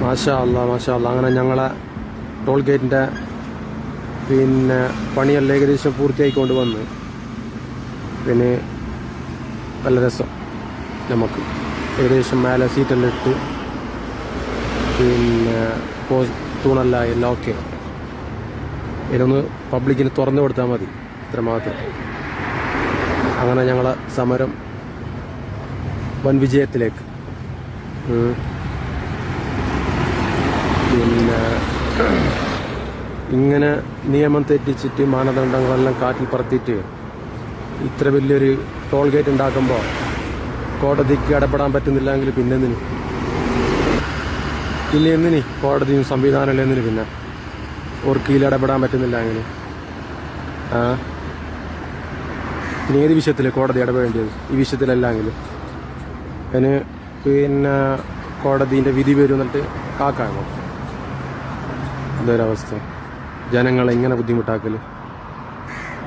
മാഷാ അല്ലാ മാഷാ അല്ലാ. അങ്ങനെ ഞങ്ങളെ ടോൾ ഗേറ്റിൻ്റെ പിന്നെ പണിയെല്ലാം ഏകദേശം പൂർത്തിയായിക്കൊണ്ട് വന്ന്. പിന്നെ നല്ല രസം നമുക്ക് ഏകദേശം മേലെ സീറ്റെല്ലാം ഇട്ട് പിന്നെ തൂണെല്ലാം എല്ലാം ഓക്കെ. ഇതിനൊന്ന് പബ്ലിക്കിന് തുറന്നു കൊടുത്താൽ മതി, ഇത്ര മാത്രം. അങ്ങനെ ഞങ്ങളെ സമരം വൻ വിജയത്തിലേക്ക്. പിന്നെ ഇങ്ങനെ നിയമം തെറ്റിച്ചിട്ട് മാനദണ്ഡങ്ങളെല്ലാം കാറ്റിൽ പറത്തിയിട്ട് ഇത്ര വലിയൊരു ടോൾ ഗേറ്റ് ഉണ്ടാക്കുമ്പോൾ കോടതിക്ക് ഇടപെടാൻ പറ്റുന്നില്ലെങ്കിൽ പിന്നെ എന്തിന്? ഇല്ല എന്തിന് കോടതിയും സംവിധാനമല്ല എന്തിന്? പിന്നെ ഓർക്ക് ഇടപെടാൻ പറ്റുന്നില്ല അങ്ങനെ പിന്നെ ഏത് വിഷയത്തിൽ കോടതി ഇടപെടേണ്ടത്? ഈ വിഷയത്തിലല്ലെങ്കിലും അതിന് പിന്നെ കോടതിൻ്റെ വിധി വരും എന്നിട്ട് കാക്കാണോ? എന്തൊരവസ്ഥ, ജനങ്ങളെ ഇങ്ങനെ ബുദ്ധിമുട്ടാക്കല്.